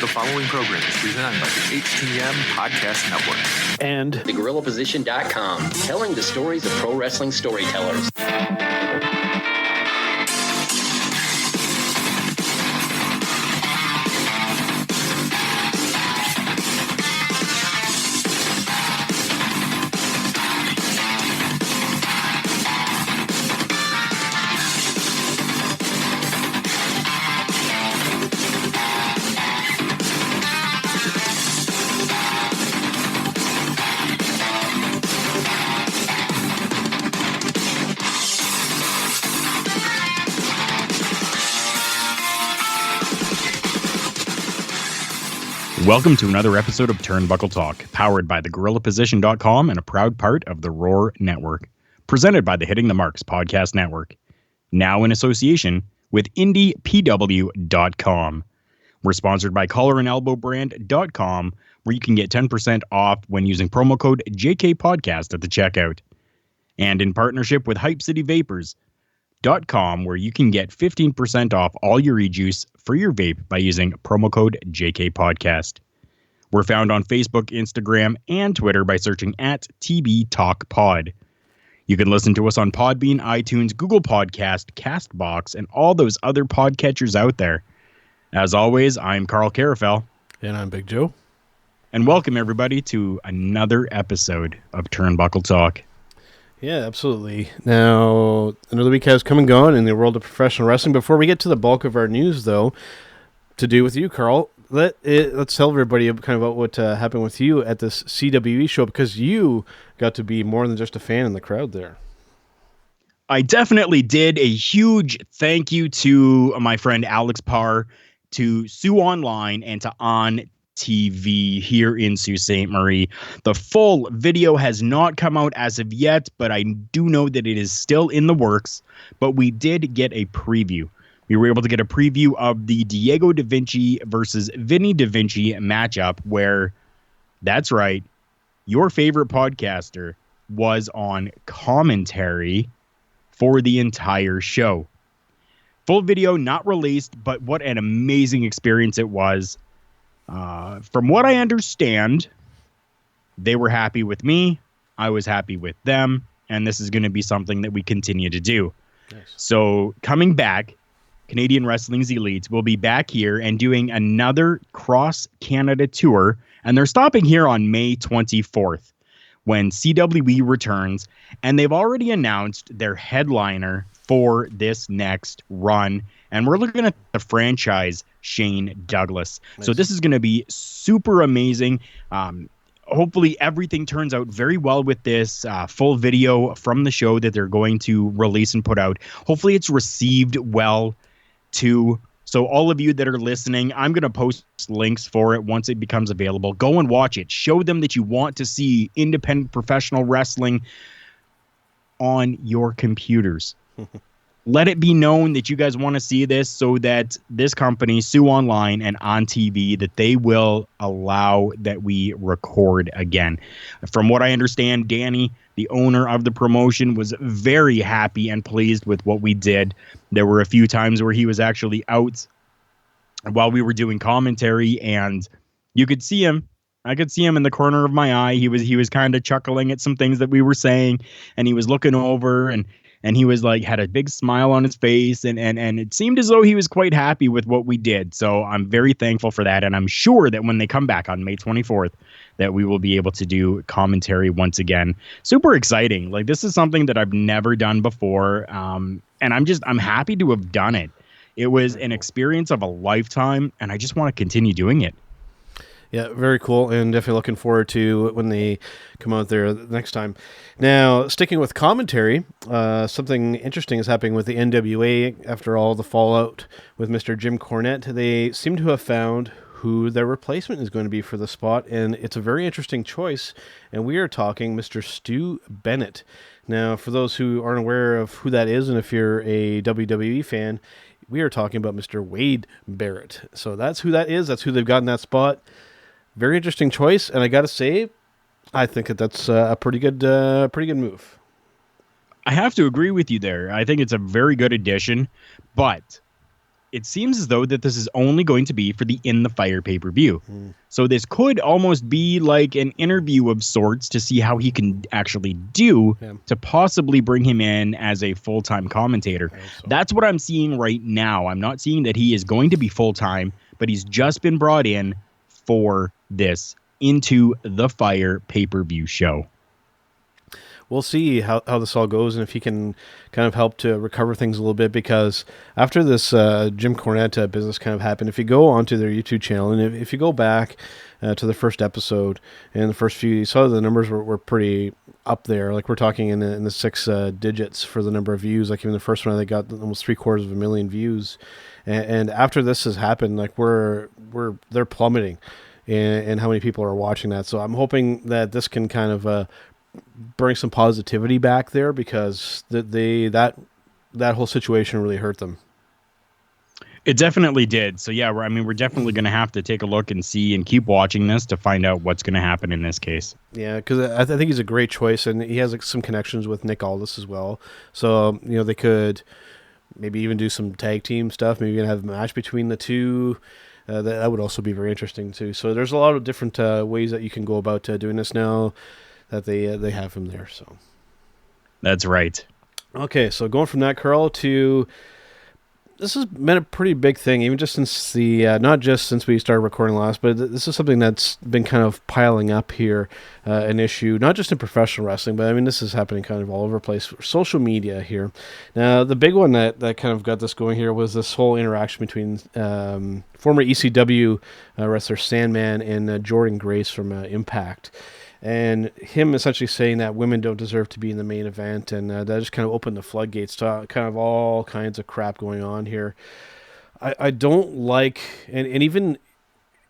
The following program is presented by the HTM Podcast Network. And thegorillaposition.com, telling the stories of pro wrestling storytellers. Welcome to another episode of Turnbuckle Talk, powered by thegorillaposition.com and a proud part of the Roar Network. Presented by the Hitting the Marks Podcast Network. Now in association with IndiePW.com. We're sponsored by collarandelbowbrand.com, where you can get 10% off when using promo code JKPodcast at the checkout. And in partnership with HypeCityVapors.com, where you can get 15% off all your e-juice for your vape by using promo code JKPodcast. We're found on Facebook, Instagram, and Twitter by searching at TBTalkPod. You can listen to us on Podbean, iTunes, Google Podcast, CastBox, and all those other podcatchers out there. As always, I'm Carl Carafel. And I'm Big Joe. And welcome, everybody, to another episode of Turnbuckle Talk. Yeah, absolutely. Now, another week has come and gone in the world of professional wrestling. Before we get to the bulk of our news, though, to do with you, Carl, let's tell everybody kind of about what happened with you at this CWE show, because you got to be more than just a fan in the crowd there. I definitely did. A huge thank you to my friend Alex Parr, to Sue Online, and to On TV here in Sault Ste. Marie. The full video has not come out as of yet, but I do know that it is still in the works. But we did get a preview. We were able to get a preview of the Diego Da Vinci versus Vinny Da Vinci matchup, where, that's right, your favorite podcaster was on commentary for the entire show. Full video not released, but what an amazing experience it was. From what I understand, they were happy with me. I was happy with them. And this is going to be something that we continue to do. Nice. So coming back, Canadian Wrestling's Elites will be back here and doing another cross-Canada tour. And they're stopping here on May 24th when CWE returns. And they've already announced their headliner for this next run. And we're looking at the franchise, Shane Douglas. Nice. So this is going to be super amazing. Hopefully everything turns out very well with this full video from the show that they're going to release and put out. Hopefully it's received well too. So all of you that are listening, I'm going to post links for it once it becomes available. Go and watch it. Show them that you want to see independent professional wrestling on your computers. Let it be known that you guys want to see this, so that this company, Sue Online and On TV, that they will allow that we record again. From what I understand, Danny, the owner of the promotion, was very happy and pleased with what we did. There were a few times where he was actually out while we were doing commentary, and you could see him. I could see him in the corner of my eye. He was kind of chuckling at some things that we were saying, and he was looking over, and he was like, had a big smile on his face, and it seemed as though he was quite happy with what we did. So I'm very thankful for that. And I'm sure that when they come back on May 24th, that we will be able to do commentary once again. Super exciting. Like, this is something that I've never done before. And I'm happy to have done it. It was an experience of a lifetime, and I just want to continue doing it. Yeah, very cool, and definitely looking forward to when they come out there the next time. Now, sticking with commentary, something interesting is happening with the NWA after all the fallout with Mr. Jim Cornette. They seem to have found who their replacement is going to be for the spot, and it's a very interesting choice, and we are talking Mr. Stu Bennett. Now, for those who aren't aware of who that is, and if you're a WWE fan, we are talking about Mr. Wade Barrett. So that's who that is. That's who they've got in that spot. Very interesting choice, and I got to say, I think that's a pretty good move. I have to agree with you there. I think it's a very good addition, but it seems as though that this is only going to be for the In the Fire pay-per-view. So this could almost be like an interview of sorts to see how he can actually do to possibly bring him in as a full-time commentator. That's what I'm seeing right now. I'm not seeing that he is going to be full-time, but he's just been brought in for this Into the Fire pay-per-view show. We'll see how this all goes and if he can kind of help to recover things a little bit, because after this Jim Cornette business kind of happened, if you go onto their YouTube channel and if you go back to the first episode and the first few, you saw the numbers were pretty up there. Like we're talking in the six digits for the number of views. Like even the first one, they got almost 750,000 views. And after this has happened, like they're plummeting in how many people are watching that. So I'm hoping that this can kind of bring some positivity back there, because that whole situation really hurt them. It definitely did. So yeah, we're definitely going to have to take a look and see and keep watching this to find out what's going to happen in this case. Yeah, because I think he's a great choice, and he has some connections with Nick Aldis as well. So they could maybe even do some tag team stuff. Maybe even have a match between the two. That would also be very interesting too. So there's a lot of different ways that you can go about doing this now that they have him there. So that's right. Okay, so going from that, Carl, to this has been a pretty big thing, even just since not just since we started recording last, but this is something that's been kind of piling up here, an issue, not just in professional wrestling, but I mean, this is happening kind of all over the place. Social media here. Now, the big one that kind of got this going here was this whole interaction between former ECW wrestler Sandman and Jordan Grace from Impact. And him essentially saying that women don't deserve to be in the main event, and that just kind of opened the floodgates to kind of all kinds of crap going on here. I don't like, and even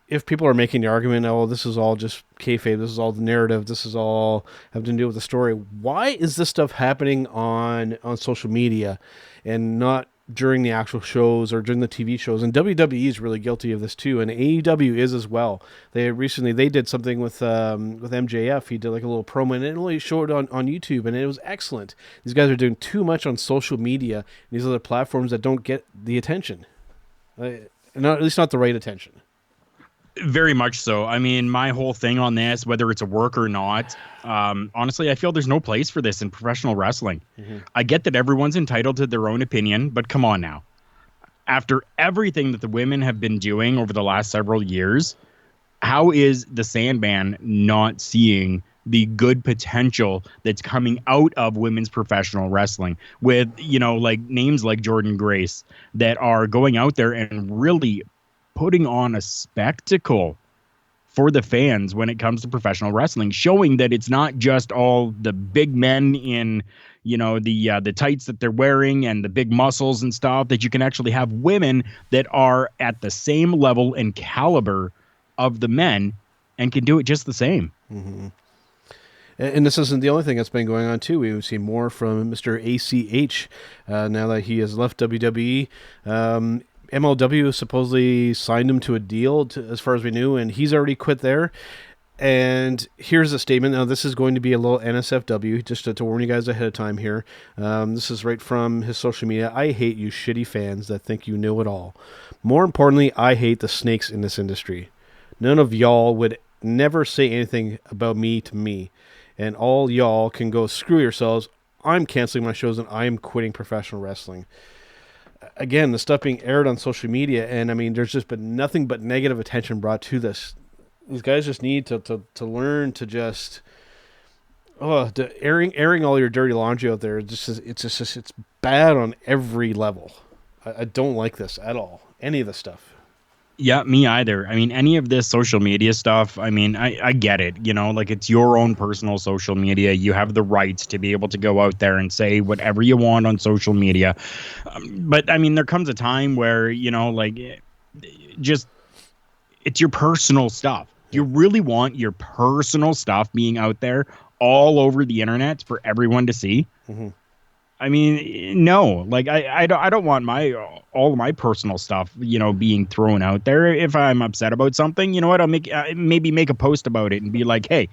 if people are making the argument, oh, this is all just kayfabe, this is all the narrative, this is all having to do with the story, why is this stuff happening on social media and not during the actual shows or during the TV shows? And WWE is really guilty of this too, and AEW is as well. They did something with MJF. He did like a little promo, and it only showed on YouTube, and it was excellent. These guys are doing too much on social media and these other platforms that don't get the attention, at least not the right attention. Very much so. I mean, my whole thing on this, whether it's a work or not, honestly, I feel there's no place for this in professional wrestling. Mm-hmm. I get that everyone's entitled to their own opinion, but come on now. After everything that the women have been doing over the last several years, how is the Sandman not seeing the good potential that's coming out of women's professional wrestling with, like names like Jordan Grace that are going out there and really putting on a spectacle for the fans when it comes to professional wrestling, showing that it's not just all the big men in, the tights that they're wearing and the big muscles and stuff, that you can actually have women that are at the same level and caliber of the men and can do it just the same. Mm-hmm. And this isn't the only thing that's been going on, too. We've seen more from Mr. ACH now that he has left WWE. MLW supposedly signed him to a deal, as far as we knew, and he's already quit there. And here's a statement. Now, this is going to be a little NSFW, just to warn you guys ahead of time here. This is right from his social media. I hate you shitty fans that think you know it all. More importantly, I hate the snakes in this industry. None of y'all would never say anything about me to me. And all y'all can go screw yourselves. I'm canceling my shows and I am quitting professional wrestling. Again, the stuff being aired on social media, and I mean, there's just been nothing but negative attention brought to this. These guys just need to learn to just airing all your dirty laundry out there. It's bad on every level. I don't like this at all. Any of the stuff. Yeah, me either. I mean, any of this social media stuff, I mean, I get it. Like it's your own personal social media. You have the rights to be able to go out there and say whatever you want on social media. But I mean, there comes a time where, just it's your personal stuff. You really want your personal stuff being out there all over the internet for everyone to see? Mm-hmm. I mean, no, like I don't want all of my personal stuff, being thrown out there. If I'm upset about something, you know what, I'll maybe make a post about it and be like, hey,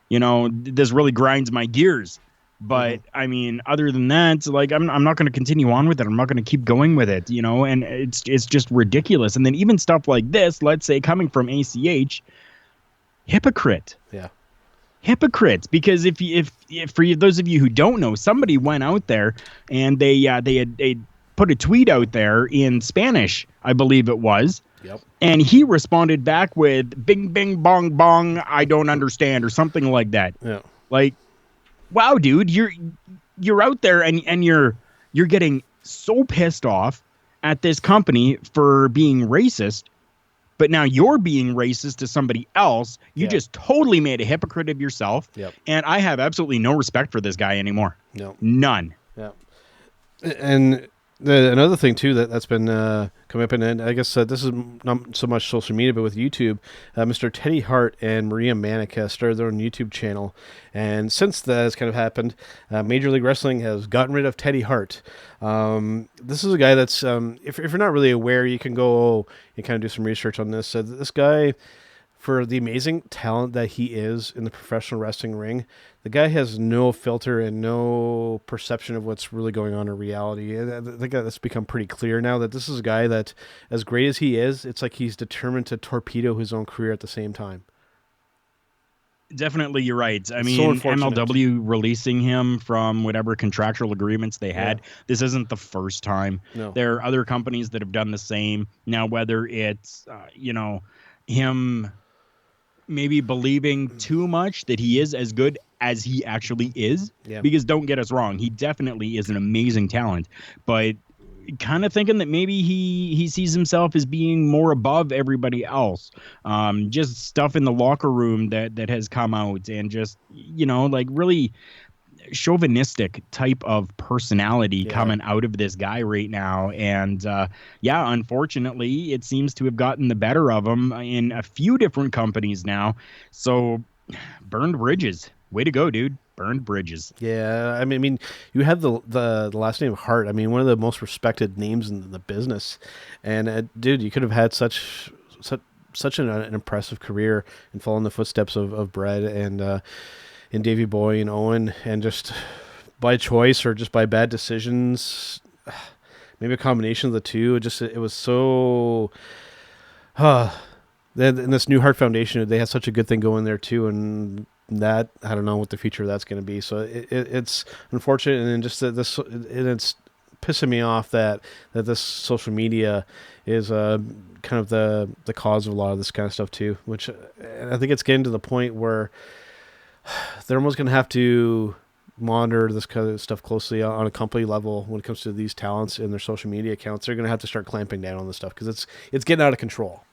this really grinds my gears. But I mean, other than that, like I'm not going to continue on with it. I'm not going to keep going with it, you know. And it's just ridiculous. And then even stuff like this, let's say coming from ACH, hypocrite. Yeah. Hypocrites, because if for those of you who don't know, somebody went out there and they put a tweet out there in Spanish, I believe it was. Yep. And he responded back with "Bing, bing, bong, bong. I don't understand," or something like that. Yeah. Like, wow, dude, you're out there and you're getting so pissed off at this company for being racist. But now you're being racist to somebody else. You just totally made a hypocrite of yourself. Yep. And I have absolutely no respect for this guy anymore. No. None. Yeah. And another thing, too, that's been coming up, and I guess this is not so much social media, but with YouTube, Mr. Teddy Hart and Maria Manica started their own YouTube channel. And since that has kind of happened, Major League Wrestling has gotten rid of Teddy Hart. This is a guy that's, if you're not really aware, you can go and kind of do some research on this. This guy, for the amazing talent that he is in the professional wrestling ring, the guy has no filter and no perception of what's really going on in reality. And I think that's become pretty clear now that this is a guy that, as great as he is, it's like he's determined to torpedo his own career at the same time. Definitely, you're right. I It's mean, so unfortunate. MLW releasing him from whatever contractual agreements they had. Yeah. This isn't the first time. No. There are other companies that have done the same. Now, whether it's, him maybe believing too much that he is as good as he actually is, because don't get us wrong, he definitely is an amazing talent, but kind of thinking that maybe he sees himself as being more above everybody else. Just stuff in the locker room that has come out, and just, like really chauvinistic type of personality coming out of this guy right now. And unfortunately, it seems to have gotten the better of him in a few different companies now. So burned bridges. Way to go, dude. Burned bridges. Yeah, I mean, you have the last name Hart. I mean, one of the most respected names in the business, and dude, you could have had such an impressive career and follow in the footsteps of Brett and Davey Boy and Owen, and just by choice or just by bad decisions, maybe a combination of the two. It was so. And this New Heart Foundation, they have such a good thing going there too, and that I don't know what the future of that's going to be. So it's unfortunate, and then just that it's pissing me off that this social media is kind of the cause of a lot of this kind of stuff too. Which, and I think it's getting to the point where they're almost going to have to monitor this kind of stuff closely on a company level when it comes to these talents and their social media accounts. They're going to have to start clamping down on this stuff because it's getting out of control.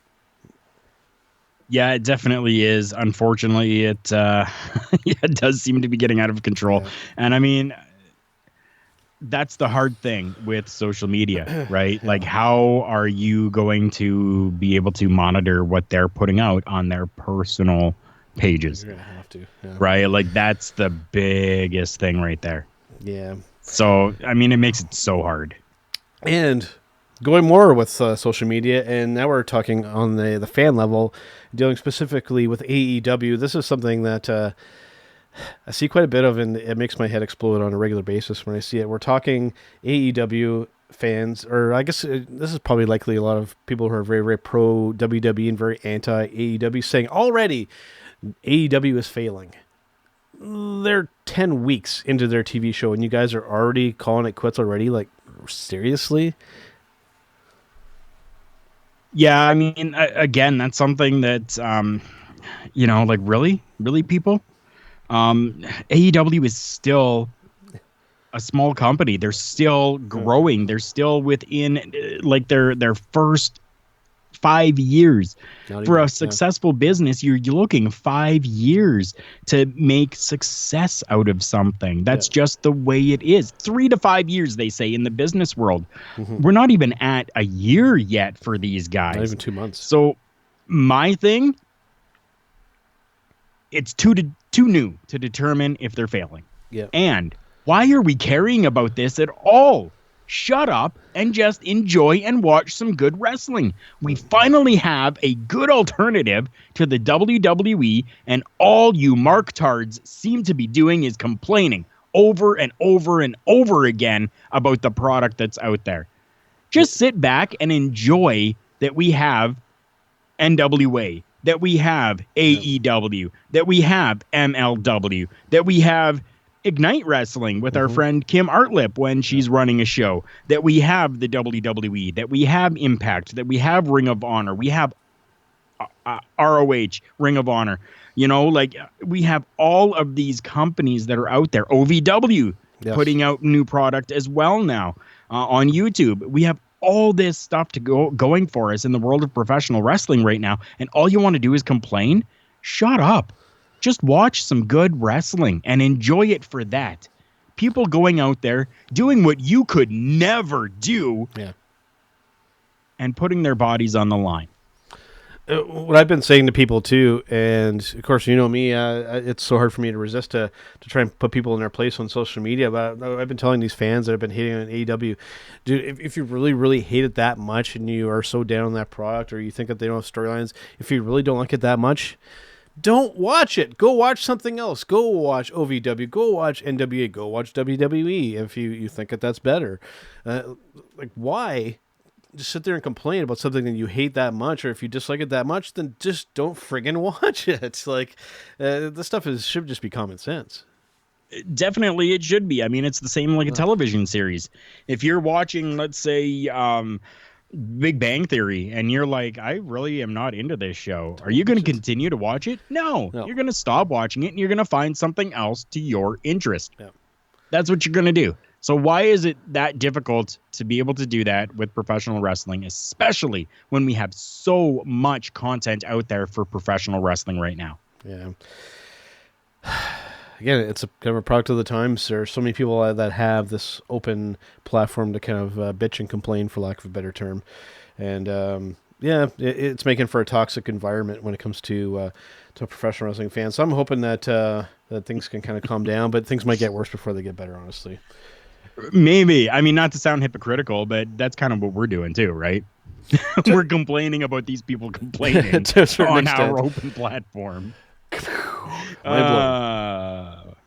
Yeah, it definitely is. Unfortunately, it does seem to be getting out of control. Yeah. And I mean, that's the hard thing with social media, right? Yeah. Like, how are you going to be able to monitor what they're putting out on their personal pages? You're gonna have to, right? Like, that's the biggest thing right there. Yeah. So, I mean, it makes it so hard. And going more with social media, and now we're talking on the fan level, dealing specifically with AEW. This is something that I see quite a bit of, and it makes my head explode on a regular basis when I see it. We're talking AEW fans, or I guess this is probably likely a lot of people who are very, very pro WWE and very anti AEW, saying already AEW is failing. They're 10 weeks into their TV show, and you guys are already calling it quits already? Like, seriously? Yeah, I mean, again, that's something that, like, really, people? AEW is still a small company. They're still growing. They're still within, like, their first 5 years. For a successful business, you're looking 5 years to make success out of something. That's just the way it is. 3 to 5 years, they say, in the business world. Mm-hmm. We're not even at a year yet for these guys. Not even 2 months. So my thing, it's too new to determine if they're failing. Yeah. And why are we caring about this at all? Shut up and just enjoy and watch some good wrestling. We finally have a good alternative to the WWE, and all you marktards seem to be doing is complaining over and over and over again about the product that's out there. Just sit back and enjoy that we have NWA, that we have AEW, that we have MLW, that we have Ignite Wrestling with our friend Kim Artlip when she's running a show, that we have the WWE, that we have Impact, that we have Ring of Honor, we have ROH, Ring of Honor. You know, like we have all of these companies that are out there. OVW putting out new product as well now on YouTube. We have all this stuff to going for us in the world of professional wrestling right now. And all you want to do is complain? Shut up. Just watch some good wrestling and enjoy it for that. People going out there doing what you could never do and putting their bodies on the line. What I've been saying to people too, and of course, you know me, it's so hard for me to resist to try and put people in their place on social media. But I've been telling these fans that have been hating on AEW, dude, if you really, really hate it that much and you are so down on that product, or you think that they don't have storylines, if you really don't like it that much, don't watch it. Go watch something else. Go watch OVW. Go watch NWA. Go watch WWE if you think that that's better. Like, why just sit there and complain about something that you hate that much? Or if you dislike it that much, then just don't friggin' watch it. Like, this stuff should just be common sense. Definitely it should be. I mean, it's the same like a television series. If you're watching, let's say, Big Bang Theory, and you're like, I really am not into this show, are you going to continue to watch it? No. You're going to stop watching it, and you're going to find something else to your interest. That's what you're going to do. So why is it that difficult to be able to do that with professional wrestling, especially when we have so much content out there for professional wrestling right now? Again, it's a kind of a product of the times. There are so many people that have this open platform to kind of bitch and complain, for lack of a better term. And it's making for a toxic environment when it comes to professional wrestling fans. So I'm hoping that that things can kind of calm down, but things might get worse before they get better, honestly. Maybe. I mean, not to sound hypocritical, but that's kind of what we're doing too, right? We're complaining about these people complaining on our open platform.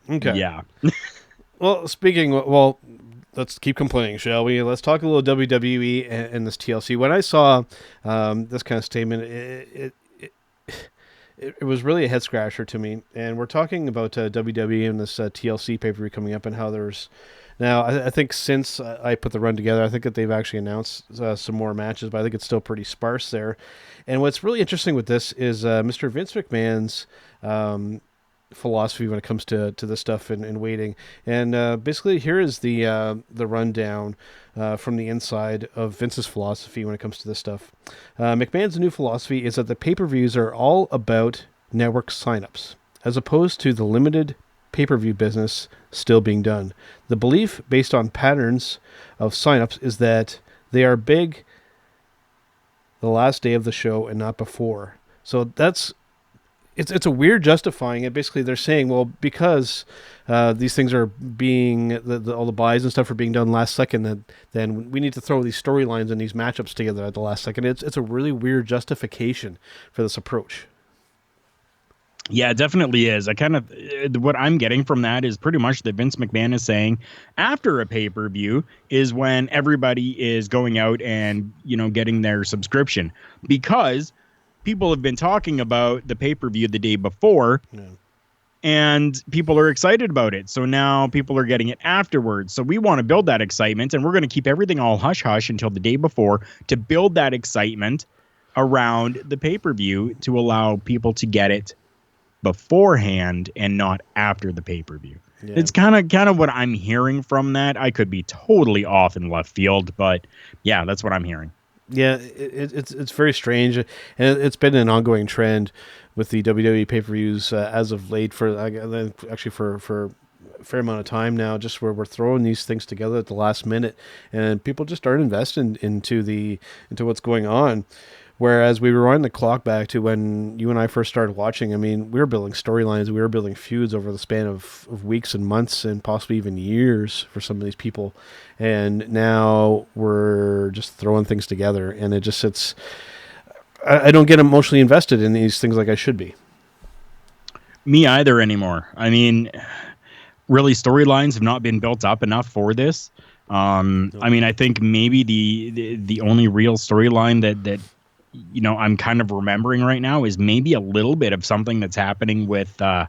Okay. Yeah. Well, let's keep complaining, shall we? Let's talk a little WWE and this TLC. When I saw this kind of statement, it was really a head scratcher to me. And we're talking about WWE and this TLC pay-per-view coming up, and how there's now, I think since I put the run together, I think that they've actually announced some more matches, but I think it's still pretty sparse there. And what's really interesting with this is Mr. Vince McMahon's philosophy when it comes to this stuff and waiting. And basically, here is the rundown from the inside of Vince's philosophy when it comes to this stuff. McMahon's new philosophy is that the pay-per-views are all about network signups, as opposed to the limited pay-per-view business still being done. The belief, based on patterns of signups, is that they are big the last day of the show and not before. So it's a weird justifying it. Basically, they're saying, well, because these things are being all the buys and stuff are being done last second, then we need to throw these storylines and these matchups together at the last second. It's a really weird justification for this approach. Yeah, it definitely is. What I'm getting from that is pretty much that Vince McMahon is saying after a pay-per-view is when everybody is going out and, getting their subscription, because people have been talking about the pay-per-view the day before and people are excited about it. So now people are getting it afterwards. So we want to build that excitement, and we're going to keep everything all hush-hush until the day before to build that excitement around the pay-per-view to allow people to get it beforehand and not after the pay-per-view. Yeah. It's kind of what I'm hearing from that. I could be totally off in left field, but yeah, that's what I'm hearing. Yeah, it's very strange, and it's been an ongoing trend with the WWE pay-per-views as of late for a fair amount of time now, just where we're throwing these things together at the last minute, and people just aren't investing into what's going on. Whereas we rewind the clock back to when you and I first started watching, I mean, we were building storylines, we were building feuds over the span of weeks and months and possibly even years for some of these people. And now we're just throwing things together, and it just sits. I don't get emotionally invested in these things like I should be. Me either anymore. I mean, really storylines have not been built up enough for this. I mean, I think maybe the only real storyline that I'm kind of remembering right now is maybe a little bit of something that's happening with the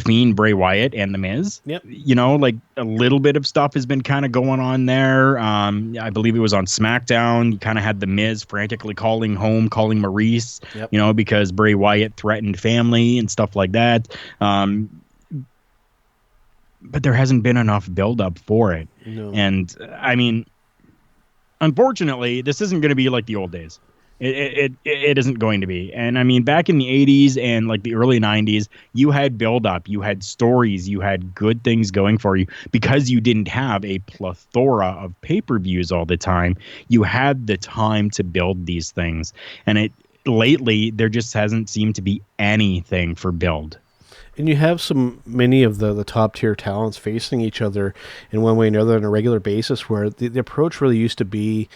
Fiend, Bray Wyatt, and the Miz. Yep. Like a little bit of stuff has been kind of going on there. I believe it was on SmackDown. You kind of had the Miz frantically calling Maurice. Yep. Because Bray Wyatt threatened family and stuff like that. But there hasn't been enough buildup for it. No. And I mean, unfortunately, this isn't going to be like the old days. It isn't going to be. And I mean, back in the 80s and like the early 90s, you had buildup, you had stories, you had good things going for you because you didn't have a plethora of pay-per-views all the time. You had the time to build these things. And lately, there just hasn't seemed to be anything for build. And you have many of the top tier talents facing each other in one way or another on a regular basis, where the approach really used to be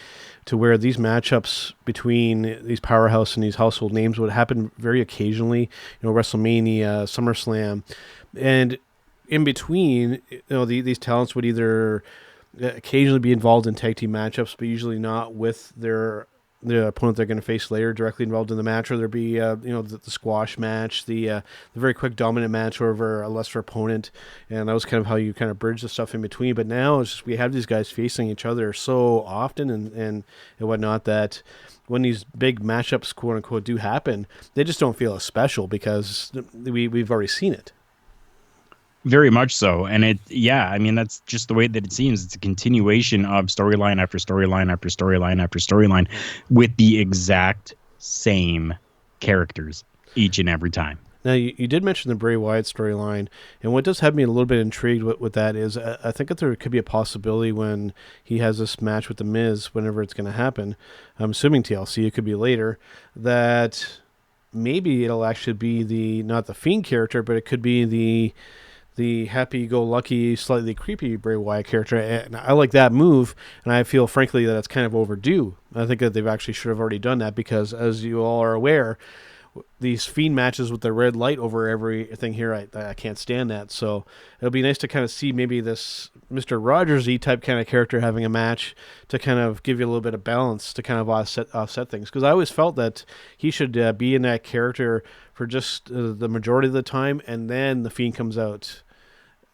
to where these matchups between these powerhouse and these household names would happen very occasionally, WrestleMania, SummerSlam, and in between, these talents would either occasionally be involved in tag team matchups, but usually not with the opponent they're going to face later directly involved in the match, or there'd be the squash match, the very quick dominant match over a lesser opponent, and that was kind of how you kind of bridge the stuff in between. But now it's just we have these guys facing each other so often and whatnot that when these big matchups, quote unquote, do happen, they just don't feel as special because we've already seen it. Very much so. And I mean, that's just the way that it seems. It's a continuation of storyline after storyline after storyline after storyline with the exact same characters each and every time. Now, you did mention the Bray Wyatt storyline, and what does have me a little bit intrigued with that is I think that there could be a possibility when he has this match with The Miz, whenever it's going to happen, I'm assuming TLC, it could be later, that maybe it'll actually be not the Fiend character, but it could be the happy-go-lucky, slightly creepy Bray Wyatt character, and I like that move, and I feel, frankly, that it's kind of overdue. I think that they've actually should have already done that because, as you all are aware, these Fiend matches with the red light over everything here, I can't stand that. So it'll be nice to kind of see maybe this Mr. Rogers-y type kind of character having a match to kind of give you a little bit of balance to kind of offset things. Because I always felt that he should be in that character for just the majority of the time, and then the Fiend comes out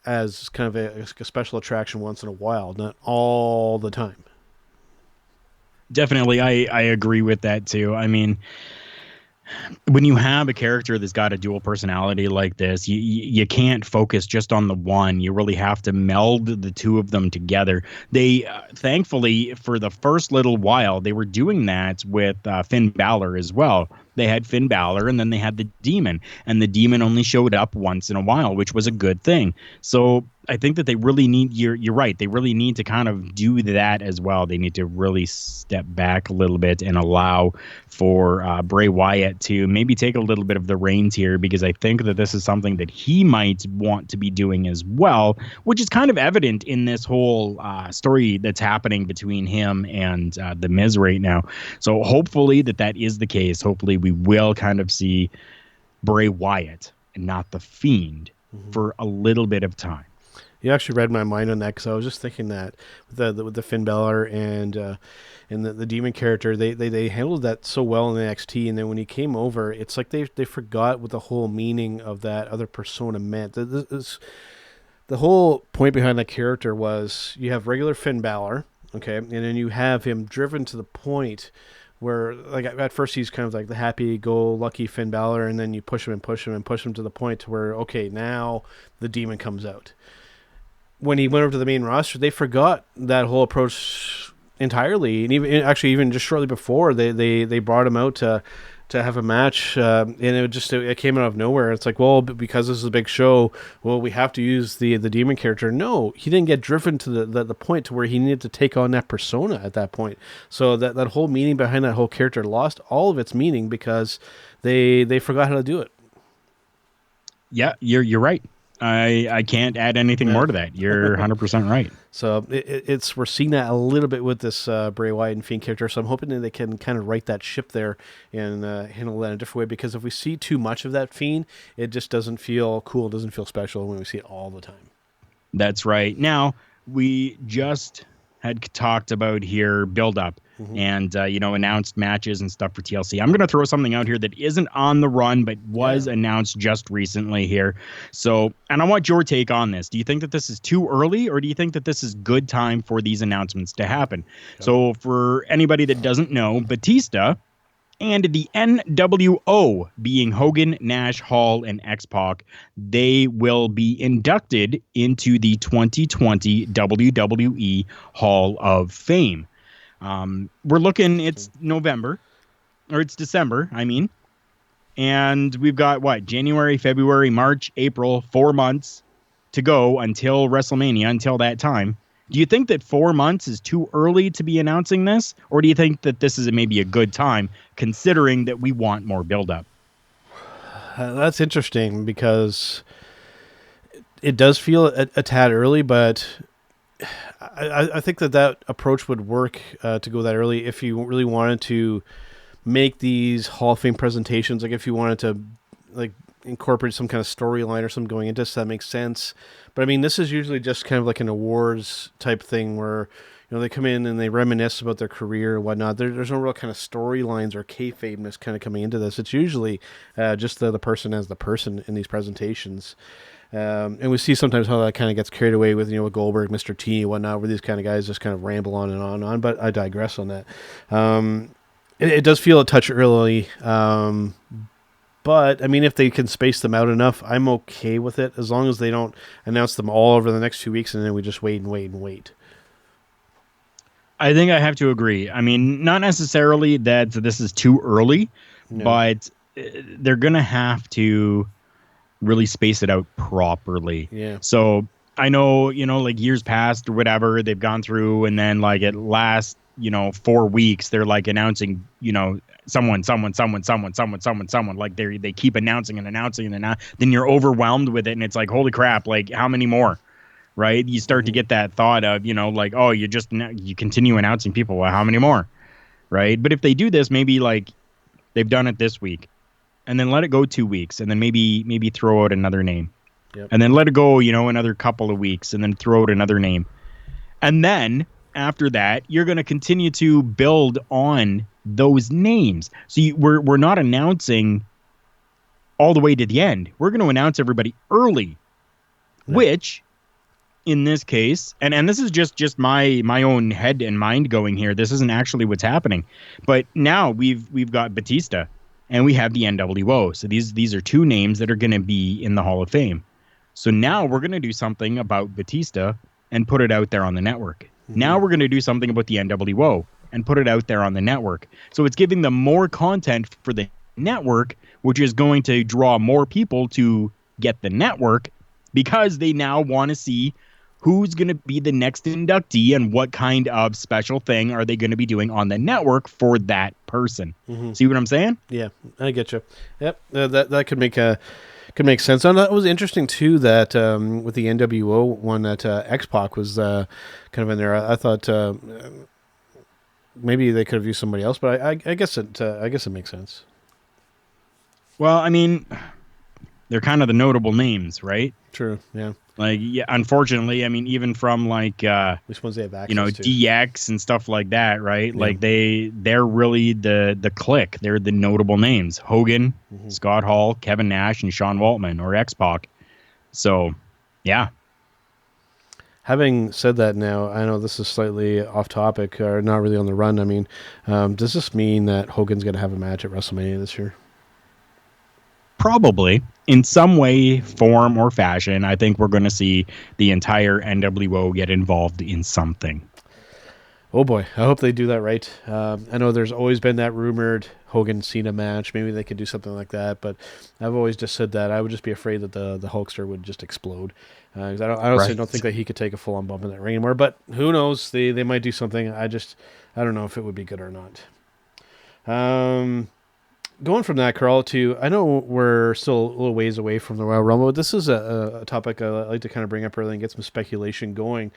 as kind of a special attraction once in a while, not all the time. Definitely, I agree with that too. I mean, when you have a character that's got a dual personality like this, you can't focus just on the one. You really have to meld the two of them together. They, thankfully, for the first little while, they were doing that with Finn Balor as well. They had Finn Balor, and then they had the Demon, and the Demon only showed up once in a while, which was a good thing. So I think that they really need, you're right, they really need to kind of do that as well. They need to really step back a little bit and allow for Bray Wyatt to maybe take a little bit of the reins here, because I think that this is something that he might want to be doing as well, which is kind of evident in this whole story that's happening between him and The Miz right now. So hopefully that is the case. Hopefully we will kind of see Bray Wyatt and not the Fiend for a little bit of time. You actually read my mind on that, because I was just thinking that with the Finn Balor and the Demon character, they handled that so well in NXT, and then when he came over, it's like they forgot what the whole meaning of that other persona meant. The whole point behind that character was you have regular Finn Balor, okay, and then you have him driven to the point where, like, at first he's kind of like the happy-go-lucky Finn Balor, and then you push him and push him and push him to the point to where, okay, now the Demon comes out. When he went over to the main roster, they forgot that whole approach entirely, and even just shortly before, they brought him out to have a match, and it came out of nowhere. It's like, well, because this is a big show, well, we have to use the Demon character. No, he didn't get driven to the point to where he needed to take on that persona at that point. So that whole meaning behind that whole character lost all of its meaning because they forgot how to do it. Yeah, you're right. I can't add anything more to that. You're 100% right. So it's we're seeing that a little bit with this Bray Wyatt and Fiend character. So I'm hoping that they can kind of right that ship there and handle that in a different way. Because if we see too much of that Fiend, it just doesn't feel cool. It doesn't feel special when we see it all the time. That's right. Now, we just had talked about here build up and, announced matches and stuff for TLC. I'm going to throw something out here that isn't on the run, but was announced just recently here. So, and I want your take on this. Do you think that this is too early, or do you think that this is good time for these announcements to happen? Okay. So for anybody that doesn't know, Batista and the NWO, being Hogan, Nash, Hall, and X-Pac, they will be inducted into the 2020 WWE Hall of Fame. We're looking, it's November, or it's December, I mean. And we've got, January, February, March, April, 4 months to go until WrestleMania, until that time. Do you think that 4 months is too early to be announcing this? Or do you think that this is maybe a good time, considering that we want more build-up? That's interesting, because it does feel a tad early, but I think that approach would work to go that early if you really wanted to make these Hall of Fame presentations. Like if you wanted to incorporate some kind of storyline or something going into this, that makes sense. But I mean, this is usually just kind of like an awards type thing where, they come in and they reminisce about their career and whatnot. There's no real kind of storylines or kayfabeness kind of coming into this. It's usually just the person as the person in these presentations. And we see sometimes how that kind of gets carried away with, with Goldberg, Mr. T and whatnot, where these kind of guys just kind of ramble on and on and on. But I digress on that. It does feel a touch early. But, I mean, if they can space them out enough, I'm okay with it, as long as they don't announce them all over the next 2 weeks and then we just wait and wait and wait. I think I have to agree. I mean, not necessarily that this is too early, but they're going to have to really space it out properly. Yeah. So I know, years past or whatever, they've gone through, and then at last, 4 weeks, they're announcing, someone. Like they keep announcing and announcing, and then you're overwhelmed with it, and it's like, holy crap! How many more? Right? You start to get that thought of, you continue announcing people. Well, how many more? Right? But if they do this, maybe they've done it this week, and then let it go 2 weeks, and then maybe throw out another name, and then let it go, another couple of weeks, and then throw out another name, and then after that, you're going to continue to build on those names. So we're not announcing all the way to the end. We're going to announce everybody early, which in this case, and this is just my own head and mind going here. This isn't actually what's happening. But now we've got Batista and we have the NWO. So these are two names that are going to be in the Hall of Fame. So now we're going to do something about Batista and put it out there on the network. Now we're going to do something about the NWO and put it out there on the network. So it's giving them more content for the network, which is going to draw more people to get the network, because they now want to see who's going to be the next inductee and what kind of special thing are they going to be doing on the network for that person. See what I'm saying? Yeah, I get you. Yep, that could make sense. And that was interesting too, that with the NWO one, that X-Pac was kind of in there. I thought maybe they could have used somebody else, but I guess it makes sense. Well, I mean, they're kind of the notable names, right? True. Yeah. Unfortunately, I mean, even from which ones they have access to, DX and stuff like that, right? Yeah. They're really the clique. They're the notable names: Hogan, Scott Hall, Kevin Nash, and Sean Waltman, or X-Pac. So, yeah. Having said that, now I know this is slightly off topic or not really on the run. I mean, does this mean that Hogan's going to have a match at WrestleMania this year? Probably, in some way, form, or fashion. I think we're going to see the entire NWO get involved in something. Oh boy, I hope they do that right. I know there's always been that rumored Hogan-Cena match. Maybe they could do something like that, but I've always just said that I would just be afraid that the Hulkster would just explode. I don't think that he could take a full-on bump in that ring anymore, but who knows? They might do something. I don't know if it would be good or not. going from that, Carl, to I know we're still a little ways away from the Royal Rumble, but this is a topic I like to kind of bring up early and get some speculation going.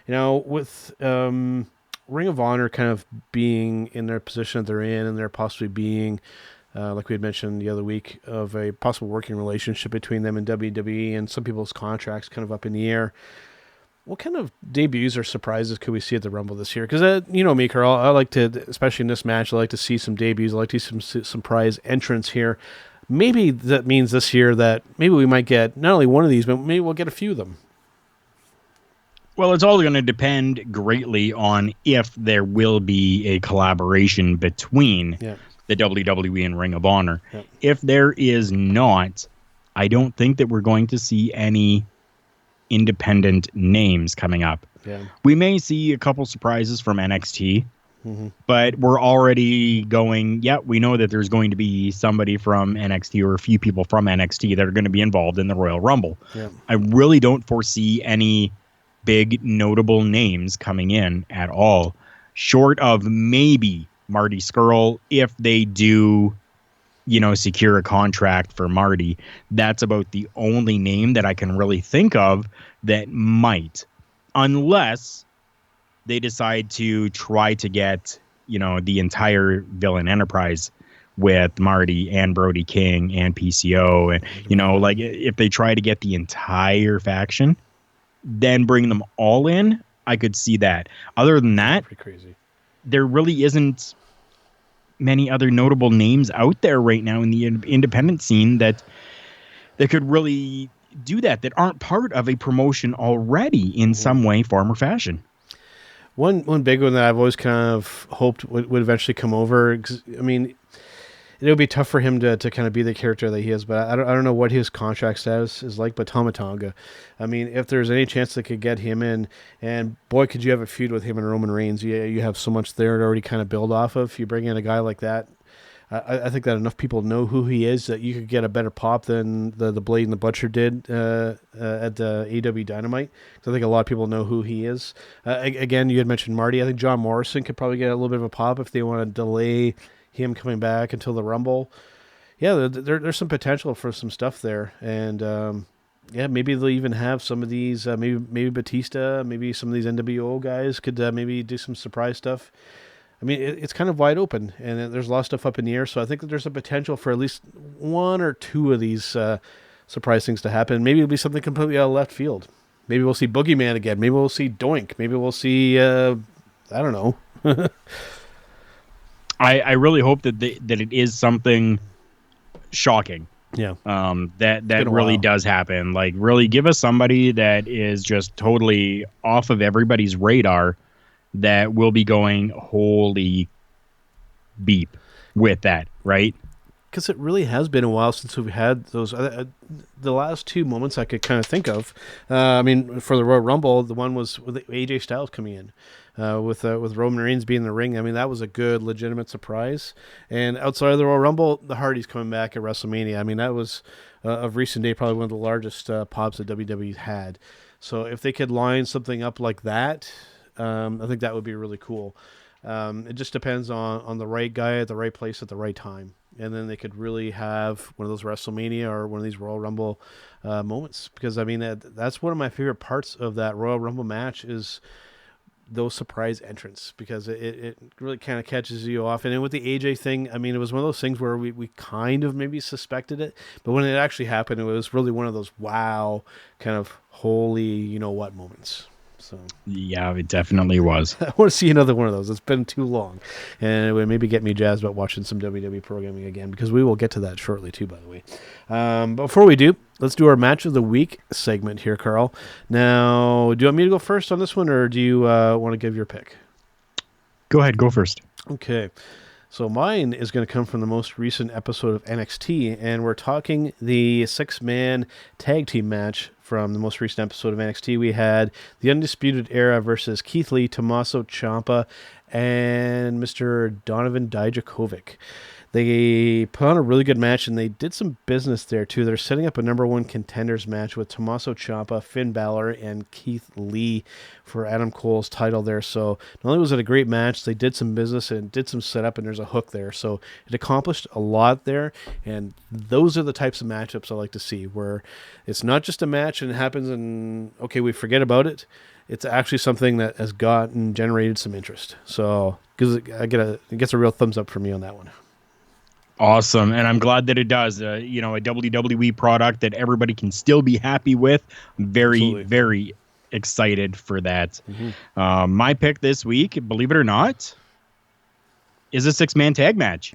With Ring of Honor kind of being in their position that they're in, and they're possibly being, like we had mentioned the other week, of a possible working relationship between them and WWE, and some people's contracts kind of up in the air. What kind of debuts or surprises could we see at the Rumble this year? Because you know me, Carl, I like to, especially in this match, I like to see some debuts. I like to see some surprise entrants here. Maybe that means this year that maybe we might get not only one of these, but maybe we'll get a few of them. Well, it's all going to depend greatly on if there will be a collaboration between the WWE and Ring of Honor. Yep. If there is not, I don't think that we're going to see any independent names coming up. Yeah. We may see a couple surprises from NXT, but we're already going, we know that there's going to be somebody from NXT or a few people from NXT that are going to be involved in the Royal Rumble. Yeah. I really don't foresee any big notable names coming in at all, short of maybe Marty Scurll if they do secure a contract for Marty. That's about the only name that I can really think of that might, unless they decide to try to get, the entire Villain Enterprise with Marty and Brody King and PCO. And, like if they try to get the entire faction, then bring them all in, I could see that. Other than that, pretty crazy. There really isn't many other notable names out there right now in the independent scene that could really do that aren't part of a promotion already in some way, form, or fashion. One big one that I've always kind of hoped would eventually come over. 'Cause, I mean, it would be tough for him to kind of be the character that he is, but I don't know what his contract status is like, but Tama Tonga. I mean, if there's any chance they could get him in, and boy, could you have a feud with him and Roman Reigns. You have so much there to already kind of build off of. You bring in a guy like that, I think that enough people know who he is that you could get a better pop than the Blade and the Butcher did at AEW Dynamite. So I think a lot of people know who he is. Again, you had mentioned Marty. I think John Morrison could probably get a little bit of a pop if they want to delay him coming back until the Rumble. Yeah, there's some potential for some stuff there. And maybe they'll even have some of these, maybe Batista, maybe some of these NWO guys could maybe do some surprise stuff. I mean, it's kind of wide open, and there's a lot of stuff up in the air, so I think that there's a potential for at least one or two of these surprise things to happen. Maybe it'll be something completely out of left field. Maybe we'll see Boogeyman again. Maybe we'll see Doink. Maybe we'll see, I don't know. I really hope that it is something shocking. Yeah. That really does happen. Like, really give us somebody that is just totally off of everybody's radar that will be going, holy beep with that, right? Because it really has been a while since we've had those. The last two moments I could kind of think of, I mean, for the Royal Rumble, the one was with AJ Styles coming in, with Roman Reigns being in the ring. I mean, that was a good, legitimate surprise. And outside of the Royal Rumble, the Hardys coming back at WrestleMania. I mean, that was, of recent day, probably one of the largest pops that WWE had. So if they could line something up like that, I think that would be really cool. It just depends on the right guy at the right place at the right time. And then they could really have one of those WrestleMania or one of these Royal Rumble moments. Because, I mean, that's one of my favorite parts of that Royal Rumble match is those surprise entrants. Because it really kind of catches you off. And then with the AJ thing, I mean, it was one of those things where we kind of maybe suspected it. But when it actually happened, it was really one of those wow, kind of holy, you-know-what moments. So yeah, it definitely was. I want to see another one of those. It's been too long. And it would maybe get me jazzed about watching some WWE programming again, because we will get to that shortly too, by the way. But before we do, let's do our Match of the Week segment here, Carl. Now, do you want me to go first on this one, or do you want to give your pick? Go ahead, go first. Okay. So mine is going to come from the most recent episode of NXT, and we're talking the 6-man tag team match from the most recent episode of NXT. We had the Undisputed Era versus Keith Lee, Tommaso Ciampa, and Mr. Donovan Dijakovic. They put on a really good match, and they did some business there, too. They're setting up a number one contenders match with Tommaso Ciampa, Finn Balor, and Keith Lee for Adam Cole's title there. So not only was it a great match, they did some business and did some setup, and there's a hook there. So it accomplished a lot there, and those are the types of matchups I like to see, where it's not just a match and it happens and, okay, we forget about it. It's actually something that has generated some interest. So it gets a real thumbs up for me on that one. Awesome. And I'm glad that it does. A WWE product that everybody can still be happy with. Very, Absolutely. very excited for that. Mm-hmm. My pick this week, believe it or not, is a 6-man tag match.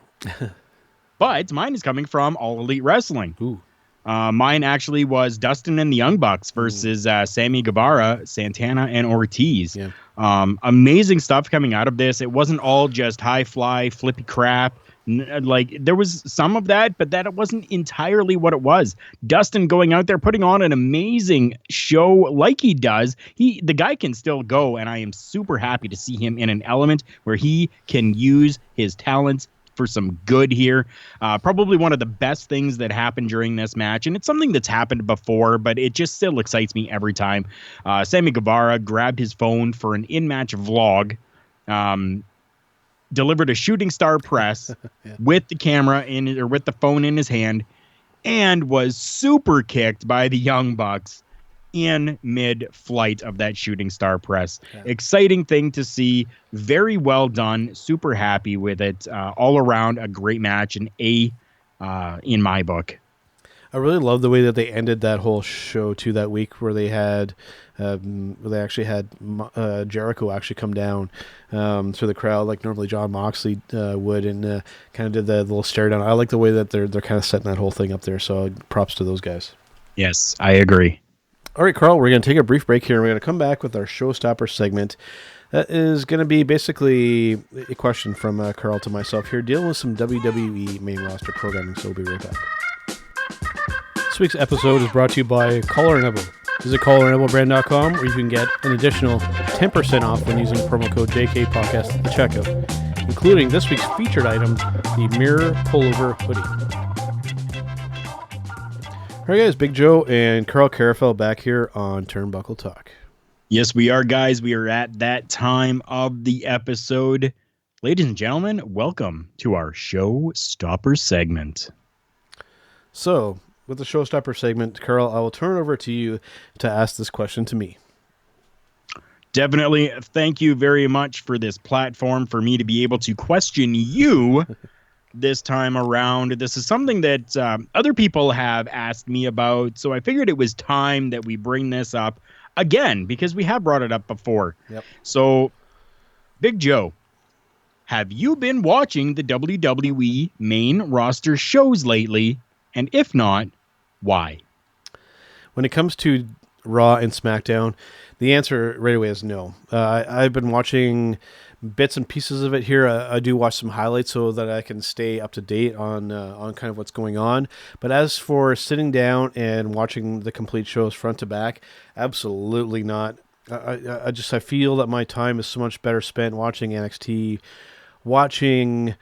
But mine is coming from All Elite Wrestling. Ooh. Mine actually was Dustin and the Young Bucks versus Sammy Guevara, Santana, and Ortiz. Yeah. Amazing stuff coming out of this. It wasn't all just high fly, flippy crap. Like, there was some of that, but that wasn't entirely what it was. Dustin going out there, putting on an amazing show like he does. The guy can still go, and I am super happy to see him in an element where he can use his talents for some good here. Probably one of the best things that happened during this match, and it's something that's happened before, but it just still excites me every time. Sammy Guevara grabbed his phone for an in-match vlog, delivered a shooting star press with the camera with the phone in his hand, and was super kicked by the Young Bucks in mid-flight of that shooting star press. Yeah. Exciting thing to see. Very well done. Super happy with it. All around a great match, and in my book. I really love the way that they ended that whole show too that week, where they had actually had Jericho actually come down through the crowd like normally John Moxley would, and kind of did the little stare down. I like the way that they're kind of setting that whole thing up there. So props to those guys. Yes, I agree. All right, Carl, we're going to take a brief break here. We're going to come back with our Showstopper segment. That is going to be basically a question from Carl to myself here, dealing with some WWE main roster programming. So we'll be right back. This week's episode is brought to you by Collar & Elbow. Visit collarandelbowbrand.com, where you can get an additional 10% off when using promo code JKPodcast at the checkout, including this week's featured item, the Mirror Pullover Hoodie. All right, guys, Big Joe and Carl Carafell back here on Turnbuckle Talk. Yes, we are, guys. We are at that time of the episode. Ladies and gentlemen, welcome to our Showstopper segment. So, with the Showstopper segment, Carl, I will turn it over to you to ask this question to me. Definitely. Thank you very much for this platform for me to be able to question you this time around. This is something that other people have asked me about, so I figured it was time that we bring this up again, because we have brought it up before. Yep. So, Big Joe, have you been watching the WWE main roster shows lately? And if not, why? When it comes to Raw and SmackDown, the answer right away is no. I've been watching bits and pieces of it here. I do watch some highlights so that I can stay up to date on kind of what's going on. But as for sitting down and watching the complete shows front to back, absolutely not. I feel that my time is so much better spent watching NXT, watching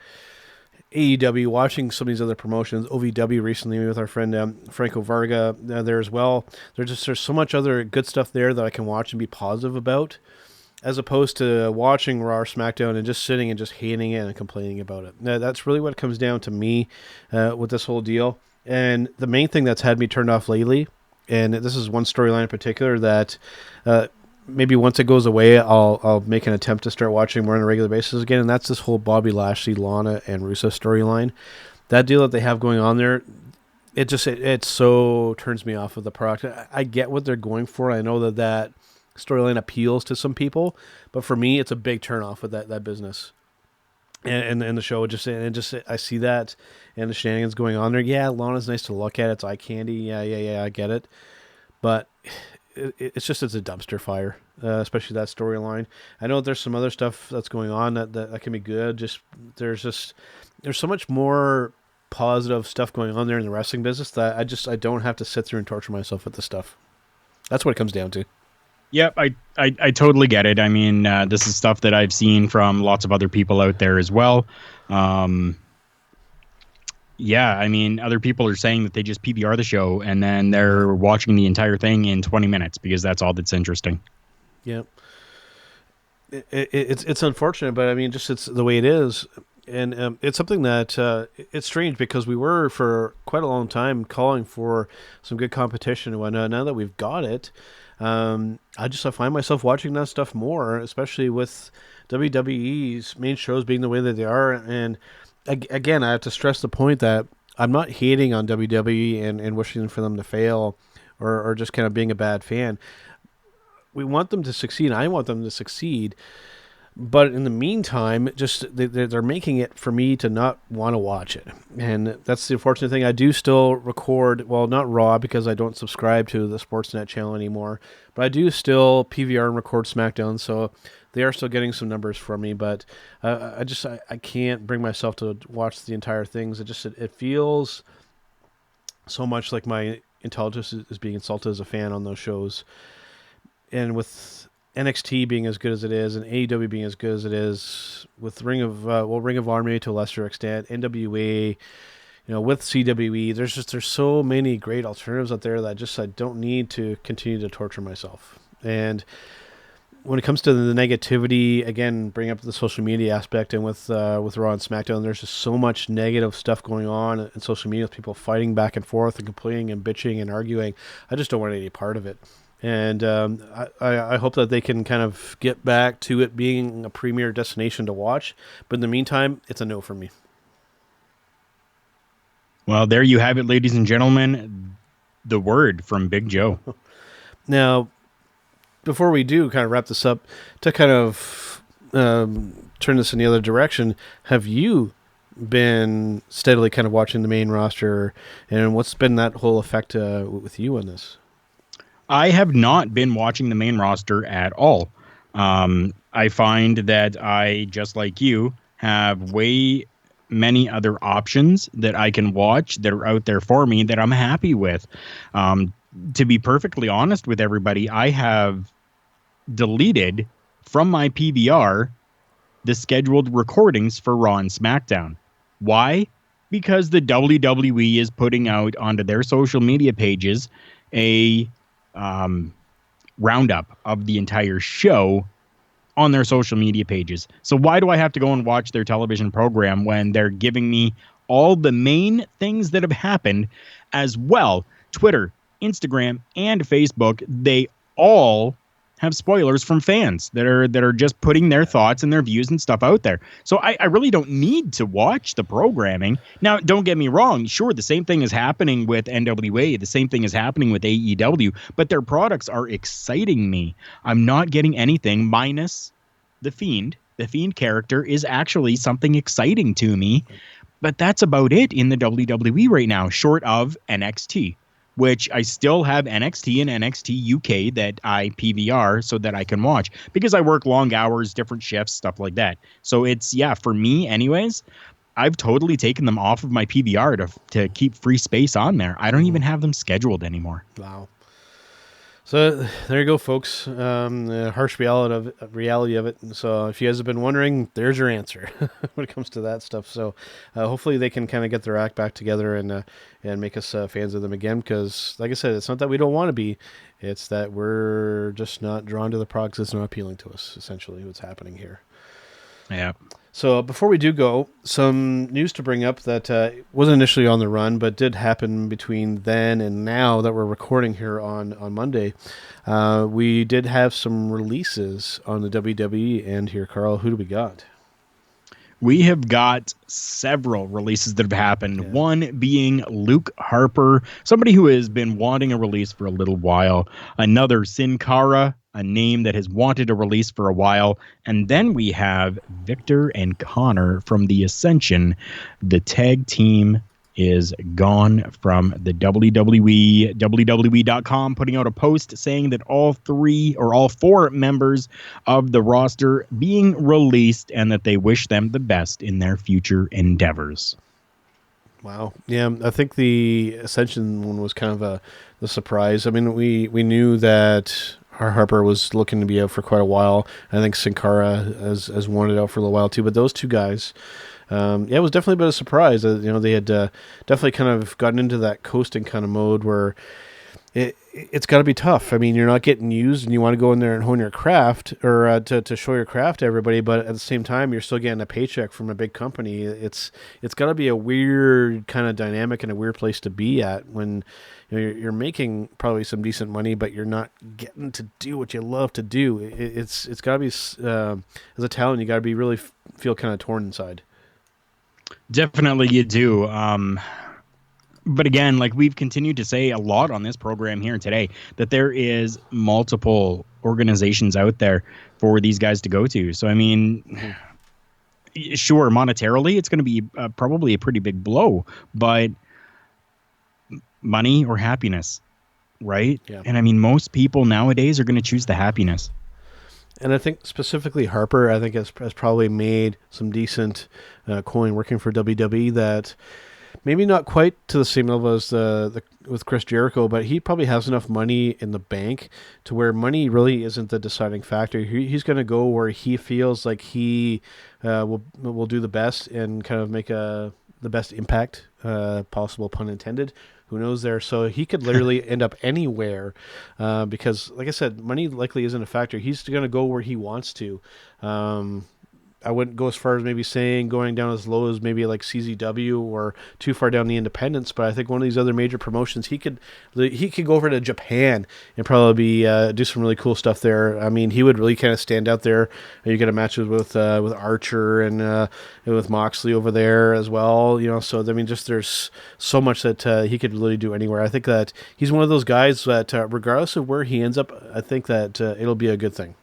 AEW, watching some of these other promotions, OVW recently with our friend Franco Varga there as well. There's so much other good stuff there that I can watch and be positive about, as opposed to watching Raw or SmackDown and just sitting and just hating it and complaining about it. Now, that's really what it comes down to me with this whole deal. And the main thing that's had me turned off lately, and this is one storyline in particular that maybe once it goes away, I'll make an attempt to start watching more on a regular basis again, and that's this whole Bobby Lashley, Lana, and Rusev storyline. That deal that they have going on there, it so turns me off of the product. I get what they're going for. I know that storyline appeals to some people, but for me, it's a big turnoff with that business. And the show, I see that and the shenanigans going on there. Yeah, Lana's nice to look at. It's eye candy. Yeah, I get it. But it's a dumpster fire, especially that storyline. I know there's some other stuff that's going on that can be good. There's so much more positive stuff going on there in the wrestling business that I don't have to sit through and torture myself with this stuff. That's what it comes down to. Yep, I totally get it. I mean, this is stuff that I've seen from lots of other people out there as well. Yeah, I mean, other people are saying that they just PBR the show and then they're watching the entire thing in 20 minutes because that's all that's interesting. Yep. It's unfortunate, but I mean, just it's the way it is, and it's something that it's strange because we were for quite a long time calling for some good competition and whatnot. Now that we've got it, I find myself watching that stuff more, especially with WWE's main shows being the way that they are. And again, I have to stress the point that I'm not hating on WWE and wishing for them to fail, or just kind of being a bad fan. We want them to succeed. I want them to succeed. But in the meantime, just they're making it for me to not want to watch it. And that's the unfortunate thing. I do still record, well, not Raw because I don't subscribe to the Sportsnet channel anymore, but I do still PVR and record SmackDown, so they are still getting some numbers from me. But I can't bring myself to watch the entire things. It feels so much like my intelligence is being insulted as a fan on those shows. And with NXT being as good as it is, and AEW being as good as it is, with Ring of Honor maybe to a lesser extent, NWA, with CWE, there's so many great alternatives out there that I don't need to continue to torture myself. And when it comes to the negativity, again, bring up the social media aspect, and with Raw and SmackDown, there's just so much negative stuff going on in social media with people fighting back and forth and complaining and bitching and arguing. I just don't want any part of it. And I hope that they can kind of get back to it being a premier destination to watch. But in the meantime, it's a no for me. Well, there you have it, ladies and gentlemen. The word from Big Joe. Now, before we do kind of wrap this up, to kind of turn this in the other direction, have you been steadily kind of watching the main roster? And what's been that whole effect with you on this? I have not been watching the main roster at all. I find that I, just like you, have way many other options that I can watch that are out there for me that I'm happy with. To be perfectly honest with everybody, I have deleted from my PVR the scheduled recordings for Raw and SmackDown. Why? Because the WWE is putting out onto their social media pages a roundup of the entire show on their social media pages. So why do I have to go and watch their television program when they're giving me all the main things that have happened as well? Twitter, Instagram, and Facebook, they all have spoilers from fans that are just putting their thoughts and their views and stuff out there. So I really don't need to watch the programming. Now, don't get me wrong. Sure, the same thing is happening with NWA. The same thing is happening with AEW. But their products are exciting me. I'm not getting anything minus The Fiend. The Fiend character is actually something exciting to me. But that's about it in the WWE right now, short of NXT, which I still have NXT and NXT UK that I PVR so that I can watch because I work long hours, different shifts, stuff like that. So it's, for me anyways, I've totally taken them off of my PVR to keep free space on there. I don't even have them scheduled anymore. Wow. So there you go, folks. The harsh reality of it. And so if you guys have been wondering, there's your answer when it comes to that stuff. So hopefully they can kind of get their act back together and make us fans of them again. Because, like I said, it's not that we don't want to be. It's that we're just not drawn to the products. It's not appealing to us, essentially, what's happening here. Yeah. So before we do go, some news to bring up that wasn't initially on the run, but did happen between then and now that we're recording here on Monday. We did have some releases on the WWE end here. Carl, who do we got? We have got several releases that have happened. Yeah. One being Luke Harper, somebody who has been wanting a release for a little while. Another, Sin Cara, a name that has wanted a release for a while. And then we have Victor and Connor from the Ascension. The tag team is gone from the WWE. WWE.com putting out a post saying that all four members of the roster being released and that they wish them the best in their future endeavors. Wow. Yeah, I think the Ascension one was kind of the surprise. I mean, we knew that Harper was looking to be out for quite a while. I think Sin Cara has wanted out for a little while too, but those two guys it was definitely a bit of a surprise. They had definitely kind of gotten into that coasting kind of mode where it's got to be tough. I mean, you're not getting used, and you want to go in there and hone your craft, or to show your craft to everybody. But at the same time, you're still getting a paycheck from a big company. It's got to be a weird kind of dynamic and a weird place to be at when you're making probably some decent money, but you're not getting to do what you love to do. It's got to be as a talent, you got to be really feel kind of torn inside. Definitely, you do. But again, like we've continued to say a lot on this program here today, that there is multiple organizations out there for these guys to go to. So, I mean, sure, monetarily, it's going to be probably a pretty big blow, but money or happiness, right? Yeah. And I mean, most people nowadays are going to choose the happiness. And I think specifically Harper, I think has probably made some decent coin working for WWE that maybe not quite to the same level as with Chris Jericho, but he probably has enough money in the bank to where money really isn't the deciding factor. He's going to go where he feels like he will do the best and kind of make the best impact possible, pun intended. Who knows there? So he could literally end up anywhere because, like I said, money likely isn't a factor. He's going to go where he wants to. I wouldn't go as far as maybe saying going down as low as maybe like CZW or too far down the independents, but I think one of these other major promotions, he could go over to Japan and probably do some really cool stuff there. I mean, he would really kind of stand out there. You get a match with Archer and with Moxley over there as well. So I mean, just there's so much that he could really do anywhere. I think that he's one of those guys that regardless of where he ends up, I think that it'll be a good thing.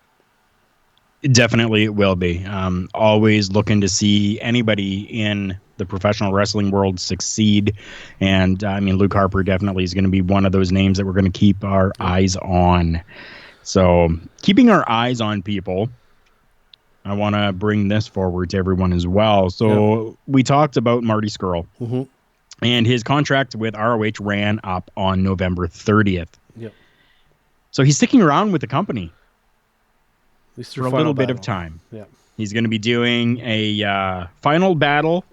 Definitely it will be. Always looking to see anybody in the professional wrestling world succeed. And I mean, Luke Harper definitely is going to be one of those names that we're going to keep our eyes on. So keeping our eyes on people, I want to bring this forward to everyone as well. So we talked about Marty Scurll, and his contract with ROH ran up on November 30th. Yep. So he's sticking around with the company for a little bit battle. of time. Yeah. He's going to be doing a final battle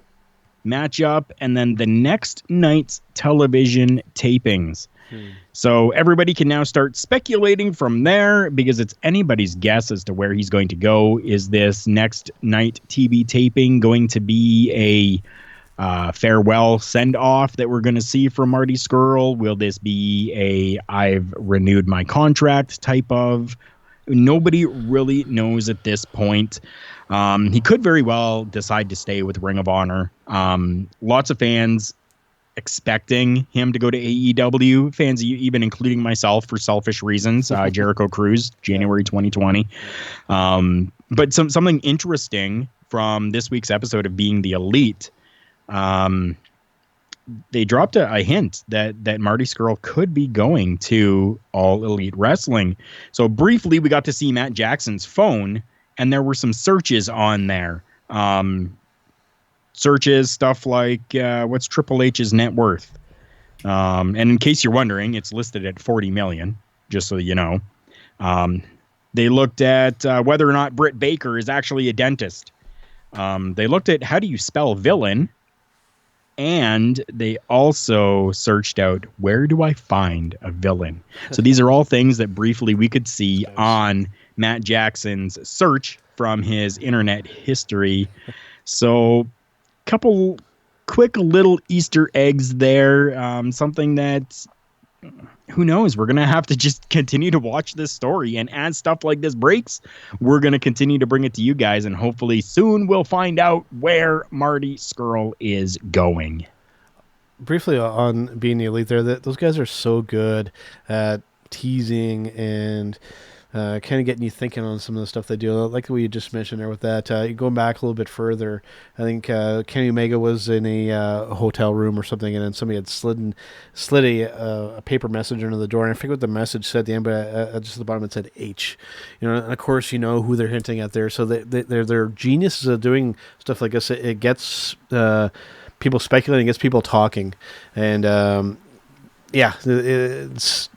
matchup and then the next night's television tapings. So everybody can now start speculating from there because it's anybody's guess as to where he's going to go. Is this next night TV taping going to be a farewell send-off that we're going to see from Marty Scurll? Will this be a I've renewed my contract type of? Nobody really knows at this point. He could very well decide to stay with Ring of Honor. Lots of fans expecting him to go to AEW. Fans, even including myself, for selfish reasons. Jericho Cruise, January 2020. But something interesting from this week's episode of Being the Elite. They dropped a hint that Marty Scurll could be going to All Elite Wrestling. So briefly, we got to see Matt Jackson's phone, and there were some searches on there. Searches, stuff like, what's Triple H's net worth? And in case you're wondering, it's listed at $40 million, just so you know. They looked at whether or not Britt Baker is actually a dentist. They looked at how do you spell villain? And they also searched out, where do I find a villain? So these are all things that briefly we could see on Matt Jackson's search from his internet history. So couple quick little Easter eggs there. Something that, who knows, we're going to have to just continue to watch this story. And as stuff like this breaks, we're going to continue to bring it to you guys. And hopefully soon we'll find out where Marty Scurll is going. Briefly on Being the Elite there, those guys are so good at teasing and kind of getting you thinking on some of the stuff they do. Like what you just mentioned there with that. Going back a little bit further, I think Kenny Omega was in a hotel room or something, and then somebody had slid a paper message under the door, and I forget what the message said at the end, but just at the bottom it said H. And of course you know who they're hinting at there. So they're geniuses at doing stuff like this. It gets people speculating, it gets people talking, and it's.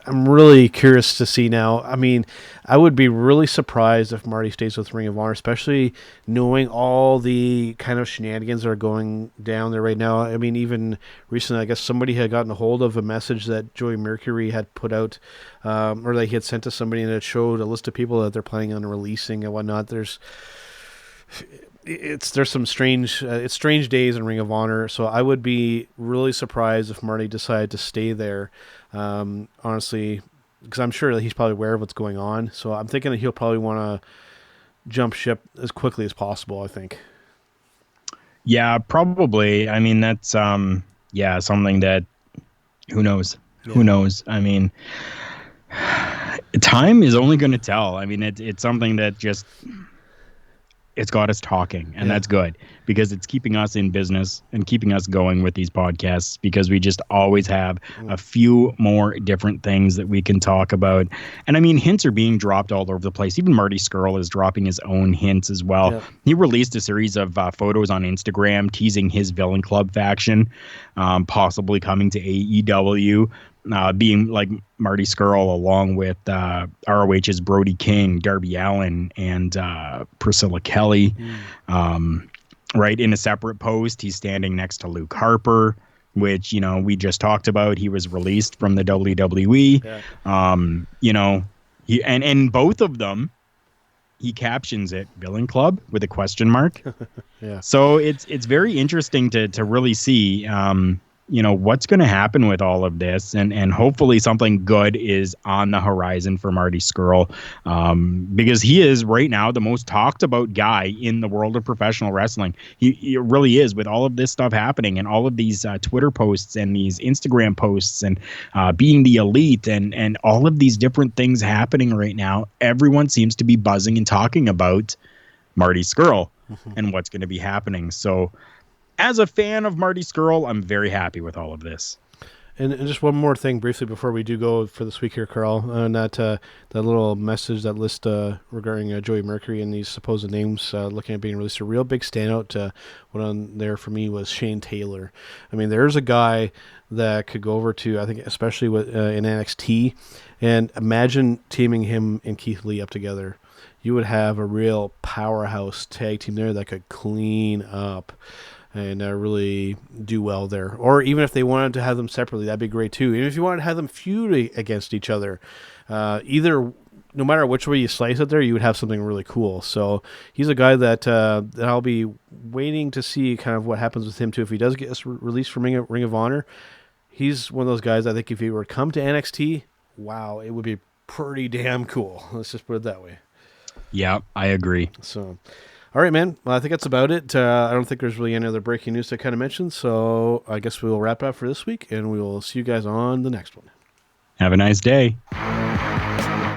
I'm really curious to see now. I mean, I would be really surprised if Marty stays with Ring of Honor, especially knowing all the kind of shenanigans that are going down there right now. I mean, even recently, I guess somebody had gotten a hold of a message that Joey Mercury had put out, or that he had sent to somebody, and it showed a list of people that they're planning on releasing and whatnot. There's some strange it's strange days in Ring of Honor, so I would be really surprised if Marty decided to stay there. Honestly, because I'm sure that he's probably aware of what's going on. So I'm thinking that he'll probably want to jump ship as quickly as possible, I think. Yeah, probably. I mean, that's, something that, who knows? Yeah. Who knows? I mean, time is only going to tell. I mean, it's something that just, it's got us talking, and that's good, because it's keeping us in business and keeping us going with these podcasts, because we just always have a few more different things that we can talk about. And I mean, hints are being dropped all over the place. Even Marty Scurll is dropping his own hints as well. Yeah. He released a series of photos on Instagram teasing his Villain Club faction, possibly coming to AEW. Being like Marty Scurll, along with ROH's Brody King, Darby Allin, and Priscilla Kelly. Right, in a separate post, he's standing next to Luke Harper, which, we just talked about. He was released from the WWE. Yeah. And both of them, he captions it Villain Club with a question mark. Yeah. So it's very interesting to really see what's going to happen with all of this, and hopefully something good is on the horizon for Marty Scurll, because he is right now the most talked about guy in the world of professional wrestling. He really is, with all of this stuff happening and all of these Twitter posts and these Instagram posts and being the elite and all of these different things happening right now. Everyone seems to be buzzing and talking about Marty Scurll and what's going to be happening. So, as a fan of Marty Scurll, I'm very happy with all of this. And just one more thing briefly before we do go for this week here, Carl, and that little message, that list regarding Joey Mercury and these supposed names looking at being released. A real big standout one on there for me was Shane Taylor. I mean, there's a guy that could go over to, I think, especially with in NXT, and imagine teaming him and Keith Lee up together. You would have a real powerhouse tag team there that could clean up and really do well there. Or even if they wanted to have them separately, that'd be great too. Even if you wanted to have them feud against each other, no matter which way you slice it there, you would have something really cool. So he's a guy that I'll be waiting to see kind of what happens with him too. If he does get released from Ring of Honor, he's one of those guys, I think if he were to come to NXT, wow, it would be pretty damn cool. Let's just put it that way. Yeah, I agree. So, all right, man. Well, I think that's about it. I don't think there's really any other breaking news to kind of mention, so I guess we will wrap up for this week, and we will see you guys on the next one. Have a nice day.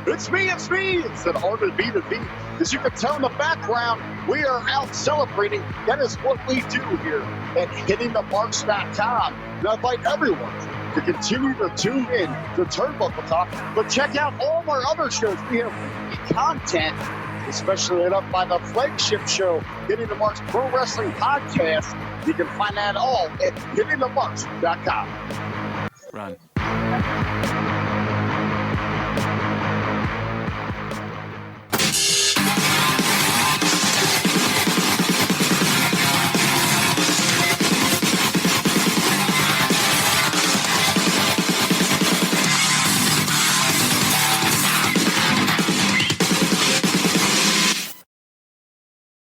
It's me. It's an honor to be the beat. As you can tell in the background, we are out celebrating. That is what we do here at hittingthemarks.com. And I invite everyone to continue to tune in to Turnbuckle Talk, but check out all of our other shows. We have weekly content, especially lit up by the flagship show, Hitting the Marks Pro Wrestling Podcast. You can find that all at hittingthemarks.com. Run.